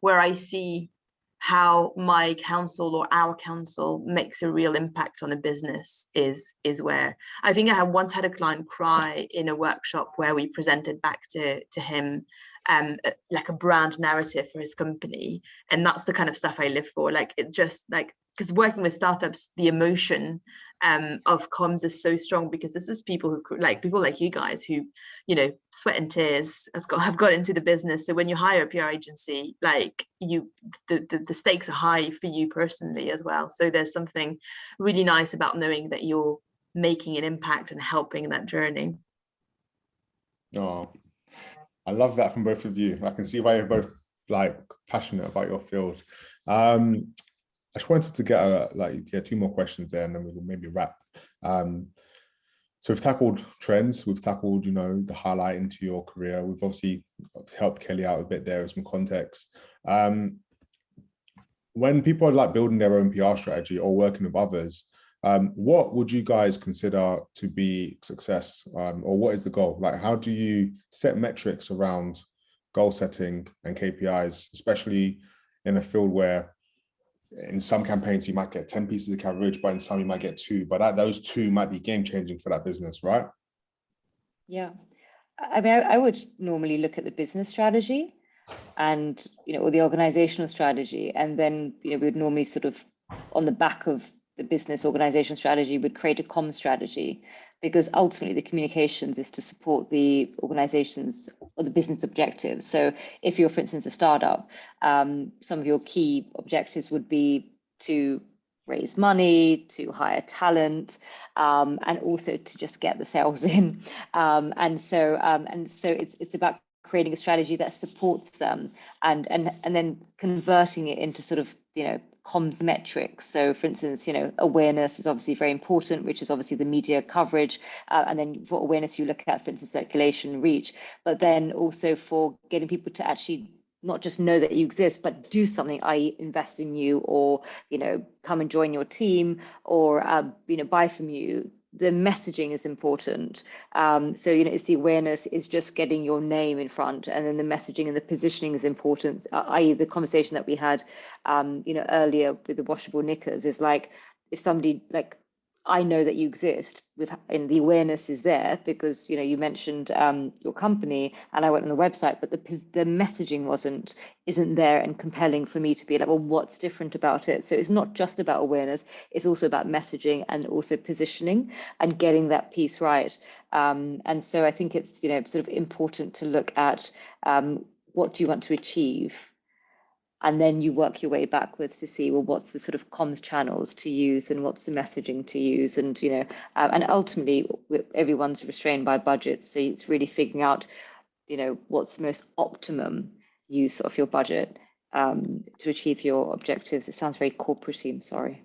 C: where I see how my counsel or our counsel makes a real impact on a business is where I think I once had a client cry in a workshop where we presented back to him like a brand narrative for his company. And that's the kind of stuff I live for. Because working with startups, the emotion of comms is so strong, because this is people like you guys who, sweat and tears have got into the business. So when you hire a PR agency, the stakes are high for you personally as well. So there's something really nice about knowing that you're making an impact and helping that journey.
A: Oh, I love that from both of you. I can see why you're both passionate about your field. I just wanted to get 2 more questions there, and then we will maybe wrap. So we've tackled trends, we've tackled, the highlight into your career. We've obviously helped Kelly out a bit there with some context. When people are building their own PR strategy or working with others, what would you guys consider to be success, or what is the goal? How do you set metrics around goal setting and KPIs, especially in a field where in some campaigns you might get 10 pieces of coverage, but in some you might get 2, but those 2 might be game changing for that business, right?
B: Yeah, I mean, I would normally look at the business strategy and, or the organizational strategy. And then, we would normally sort of on the back of the business organizational strategy would create a comm strategy, because ultimately the communications is to support the organization's or the business objectives. So if you're, for instance, a startup, some of your key objectives would be to raise money, to hire talent, and also to just get the sales in. And so it's about creating a strategy that supports them and then converting it into sort of, comms metrics. So for instance, awareness is obviously very important, which is obviously the media coverage. And then for awareness, you look at, for instance, circulation, reach, but then also for getting people to actually not just know that you exist, but do something, i.e. invest in you, or, come and join your team, or, buy from you. The messaging is important. So, it's the awareness, is just getting your name in front, and then the messaging and the positioning is important, i.e. the conversation that we had, earlier with the washable knickers is like, if somebody I know that you exist and the awareness is there because, you mentioned your company, and I went on the website, but the messaging isn't there and compelling for me to be like, well, what's different about it? So it's not just about awareness, it's also about messaging and also positioning and getting that piece right. And so I think it's, sort of important to look at what do you want to achieve? And then you work your way backwards to see, well, what's the sort of comms channels to use and what's the messaging to use. And, and ultimately everyone's restrained by budget. So it's really figuring out, what's the most optimum use of your budget to achieve your objectives. It sounds very corporate-y, I'm sorry.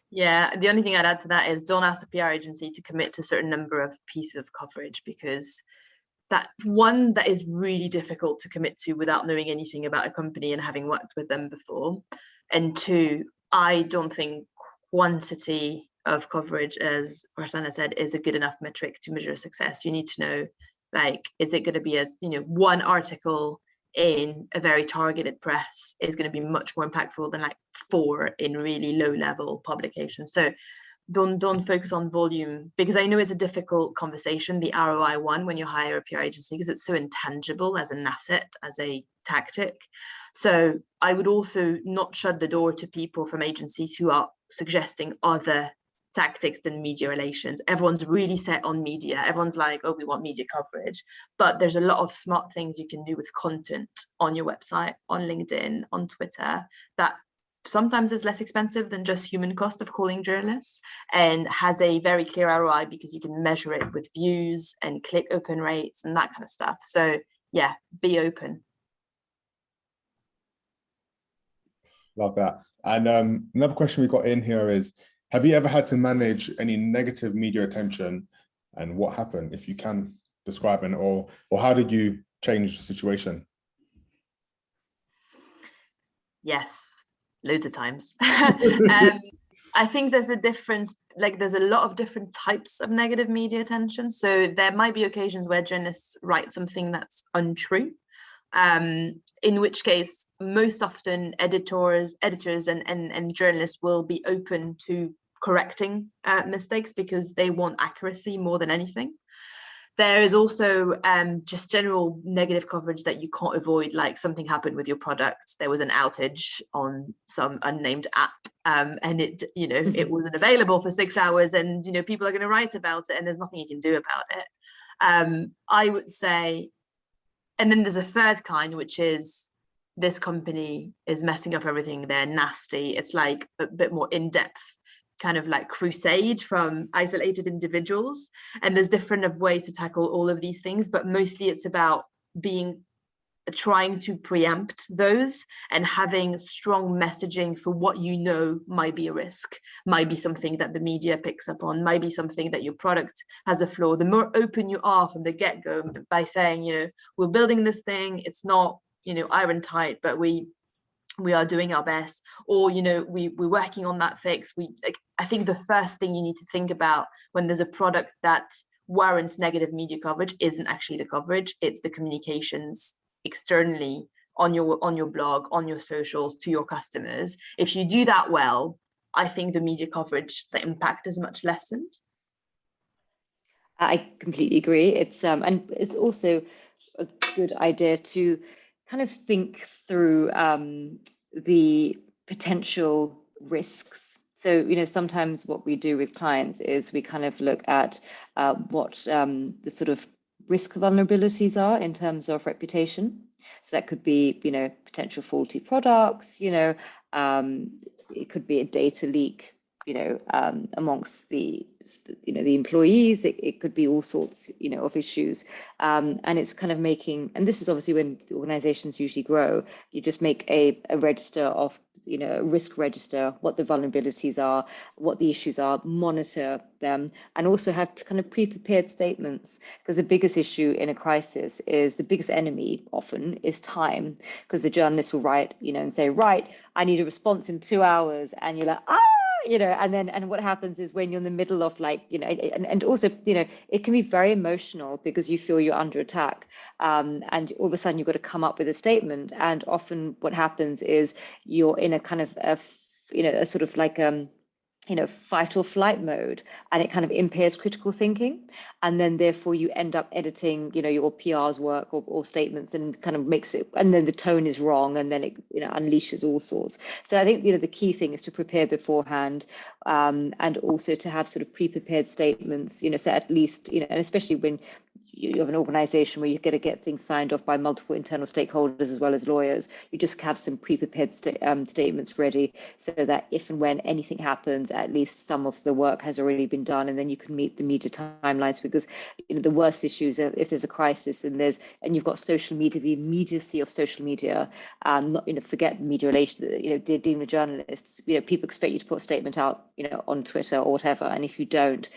C: Yeah, the only thing I'd add to that is don't ask the PR agency to commit to a certain number of pieces of coverage, because that is really difficult to commit to without knowing anything about a company and having worked with them before. And two, I don't think quantity of coverage, as Farzana said, is a good enough metric to measure success. You need to know, is it going to be one article in a very targeted press is going to be much more impactful than 4 in really low level publications. So don't focus on volume, because I know it's a difficult conversation, the ROI one, when you hire a PR agency, because it's so intangible as an asset, as a tactic. So I would also not shut the door to people from agencies who are suggesting other tactics than media relations. Everyone's really set on media. Everyone's like, oh, we want media coverage. But there's a lot of smart things you can do with content on your website, on LinkedIn, on Twitter, that sometimes is less expensive than just human cost of calling journalists, and has a very clear ROI because you can measure it with views and click open rates and that kind of stuff. So yeah, be open.
A: Love that. And another question we got in here is, have you ever had to manage any negative media attention, and what happened, if you can describe it, or how did you change the situation?
C: Yes, loads of times. I think there's a difference, there's a lot of different types of negative media attention. So there might be occasions where journalists write something that's untrue, in which case most often editors and journalists will be open to correcting mistakes because they want accuracy more than anything. There is also just general negative coverage that you can't avoid, like something happened with your product. There was an outage on some unnamed app, and it wasn't available for 6 hours, and people are going to write about it, and there's nothing you can do about it. I would say, and then there's a third kind, which is this company is messing up everything. They're nasty. It's like a bit more in-depth, kind of like crusade from isolated individuals. And there's different ways to tackle all of these things, but mostly it's about trying to preempt those and having strong messaging for what might be a risk, might be something that the media picks up on, might be something that your product has a flaw. The more open you are from the get-go by saying, we're building this thing, it's not, iron tight, but we are doing our best, or we're working on that fix. I think the first thing you need to think about when there's a product that warrants negative media coverage isn't actually the coverage, it's the communications externally on your blog, on your socials, to your customers. If you do that well, I think the media coverage, the impact is much lessened.
B: I completely agree. It's and it's also a good idea to kind of think through the potential risks. So, sometimes what we do with clients is we kind of look at what the sort of risk vulnerabilities are in terms of reputation. So that could be, potential faulty products, it could be a data leak, amongst the employees. It could be all sorts, of issues. And it's kind of and this is obviously when the organizations usually grow, you just make a register of a risk register, what the vulnerabilities are, what the issues are, monitor them, and also have kind of pre-prepared statements. Because the biggest issue in a crisis is, the biggest enemy often is time, because the journalist will write, and say, right, I need a response in 2 hours, and you're like, and what happens is, when you're in the middle of and also, it can be very emotional because you feel you're under attack, and all of a sudden you've got to come up with a statement, and often what happens is you're in a kind of a sort of like fight or flight mode, and it kind of impairs critical thinking, and then therefore you end up editing your PR's work or statements, and kind of makes it, and then the tone is wrong, and then it unleashes all sorts. So I think the key thing is to prepare beforehand, and also to have sort of pre-prepared statements, so at least, and especially when you have an organization where you're going to get things signed off by multiple internal stakeholders as well as lawyers, you just have some pre-prepared statements ready, so that if and when anything happens, at least some of the work has already been done, and then you can meet the media timelines. Because the worst issues are if there's a crisis and you've got social media, the immediacy of social media, not forget media relations, dealing with journalists, people expect you to put a statement out on Twitter or whatever, and if you don't,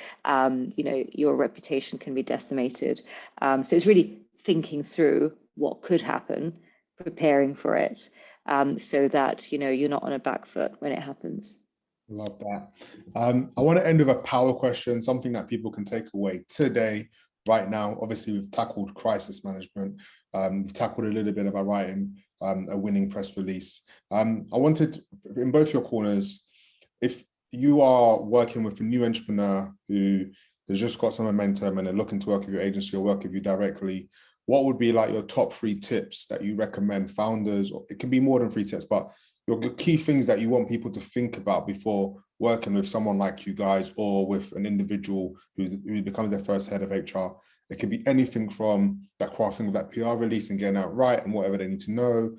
B: your reputation can be decimated. So it's really thinking through what could happen, preparing for it, so that you're not on a back foot when it happens.
A: Love that. I want to end with a power question, something that people can take away today, right now. Obviously, we've tackled crisis management. We've tackled a little bit about writing a winning press release. I wanted, in both your corners, if you are working with a new entrepreneur who has just got some momentum and they're looking to work with your agency or work with you directly, what would be like your top 3 tips that you recommend founders, or it can be more than 3 tips, but your key things that you want people to think about before working with someone like you guys, or with an individual who becomes their first head of HR? It could be anything from that crafting of that PR release and getting that right and whatever they need to know,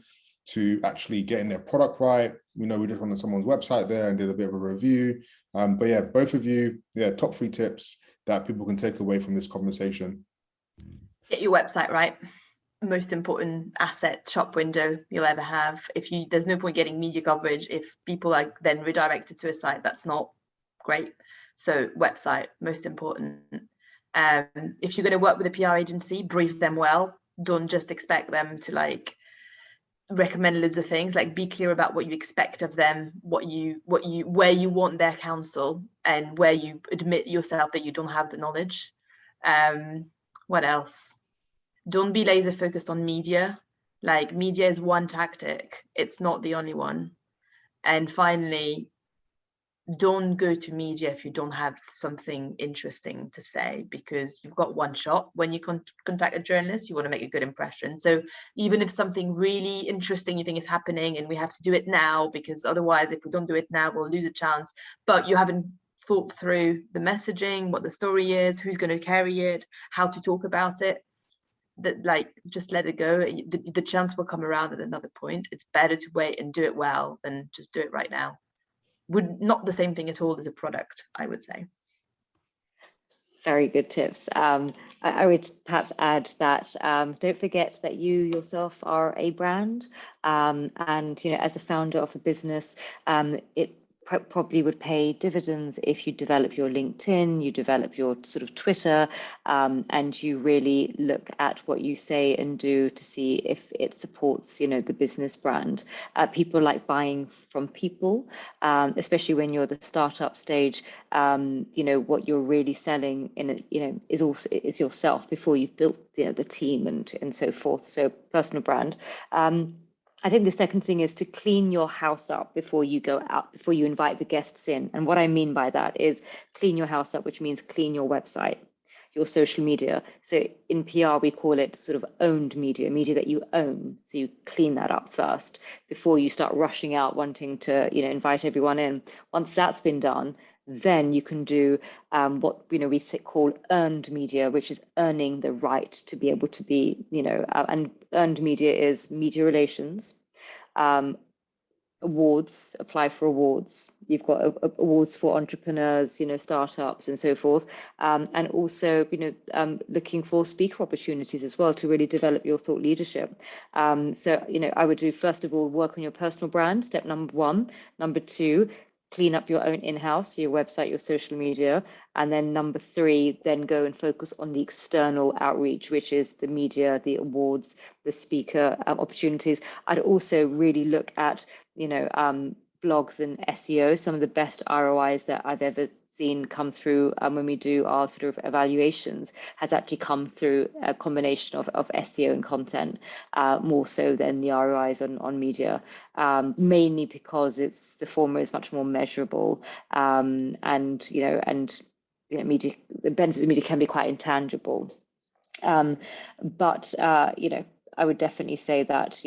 A: to actually getting their product right. We just went on someone's website there and did a bit of a review. But yeah, both of you, top 3 tips that people can take away from this conversation.
C: Get your website right. Most important asset shop window you'll ever have. There's no point getting media coverage if people are then redirected to a site that's not great. So website, most important. If you're going to work with a PR agency, brief them well. Don't just expect them to recommend loads of things. Be clear about what you expect of them, where you want their counsel, and where you admit yourself that you don't have the knowledge. What else? Don't be laser focused on media. Media is one tactic. It's not the only one. And finally, don't go to media if you don't have something interesting to say, because you've got one shot. When you contact a journalist, you want to make a good impression. So even if something really interesting you think is happening and we have to do it now, because otherwise if we don't do it now, we'll lose a chance, but you haven't thought through the messaging, what the story is, who's going to carry it, how to talk about it, just let it go. The chance will come around at another point. It's better to wait and do it well than just do it right now. Not the same thing at all as a product, I would say.
B: Very good tips. I would perhaps add that don't forget that you yourself are a brand, and as a founder of a business, it probably would pay dividends if you develop your LinkedIn, you develop your sort of Twitter, and you really look at what you say and do to see if it supports, the business brand. People like buying from people, especially when you're the startup stage. What you're really selling is yourself before you've built the team and so forth. So personal brand. I think the second thing is to clean your house up before you go out, before you invite the guests in. And what I mean by that is clean your house up, which means clean your website, your social media. So in PR, we call it sort of owned media that you own. So you clean that up first before you start rushing out wanting to, invite everyone in. Once that's been done, then you can do what we call earned media, which is earning the right to be able to be, and earned media is media relations, awards, apply for awards. You've got awards for entrepreneurs, startups and so forth. And also, looking for speaker opportunities as well to really develop your thought leadership. So, I would do, first of all, work on your personal brand, step number 1. Number 2, clean up your own in-house, your website, your social media. And then number 3, then go and focus on the external outreach, which is the media, the awards, the speaker opportunities. I'd also really look at, blogs and SEO. Some of the best ROIs that I've ever seen come through when we do our sort of evaluations has actually come through a combination of SEO and content, more so than the ROIs on media, mainly because the former is much more measurable, and media, the benefits of media can be quite intangible. But I would definitely say that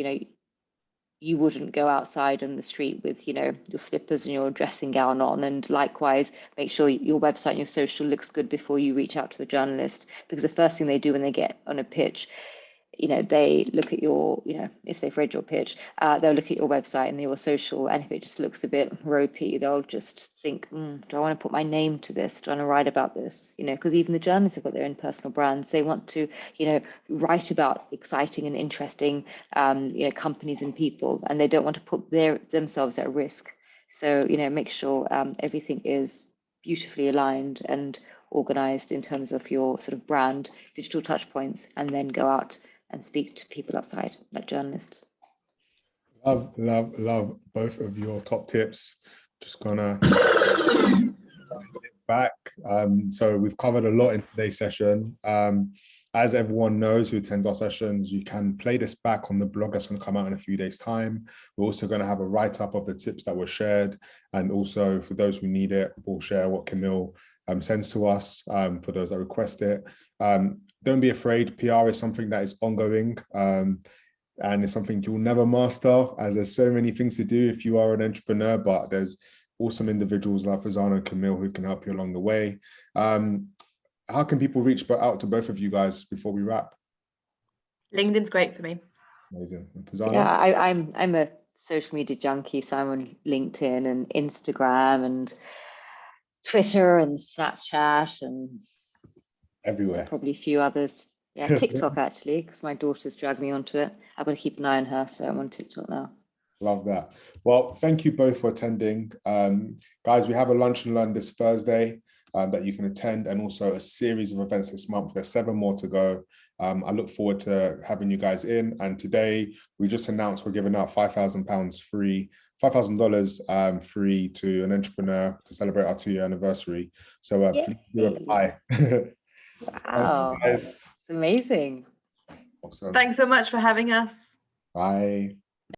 B: you wouldn't go outside on the street with, your slippers and your dressing gown on. And likewise, make sure your website and your social looks good before you reach out to the journalist, because the first thing they do when they get on a pitch, they look at your, if they've read your pitch, they'll look at your website and your social, and if it just looks a bit ropey, they'll just think, do I want to put my name to this? Do I want to write about this? Because even the journalists have got their own personal brands. They want to, write about exciting and interesting, companies and people, and they don't want to put themselves at risk. So, make sure everything is beautifully aligned and organized in terms of your sort of brand, digital touch points, and then go out and speak to people outside, like journalists.
A: Love both of your top tips. Just gonna back. So we've covered a lot in today's session. As everyone knows who attends our sessions, you can play this back on the blog that's going to come out in a few days' time. We're also going to have a write-up of the tips that were shared. And also for those who need it, we'll share what Camille sends to us for those that request it. Don't be afraid. PR is something that is ongoing, and it's something you'll never master, as there's so many things to do if you are an entrepreneur, but there's awesome individuals like Farzana and Camille who can help you along the way. How can people reach out to both of you guys before we wrap?
C: LinkedIn's great for me.
A: Amazing. Farzana?
B: Yeah, I'm a social media junkie, so I'm on LinkedIn and Instagram and Twitter and Snapchat and
A: Everywhere.
B: probably a few others. Yeah, TikTok actually, because my daughter's dragged me onto it. I've got to keep an eye on her, so I'm on TikTok now.
A: Love that. Well, thank you both for attending. Guys, we have a lunch and learn this Thursday that you can attend, and also a series of events this month. There's 7 more to go. I look forward to having you guys in. And today we just announced we're giving out $5,000 free, $5,000 free to an entrepreneur to celebrate our 2-year anniversary. So please do apply.
B: Wow,
A: guys.
B: it's amazing.
A: Awesome.
C: Thanks so much for having us.
A: Bye.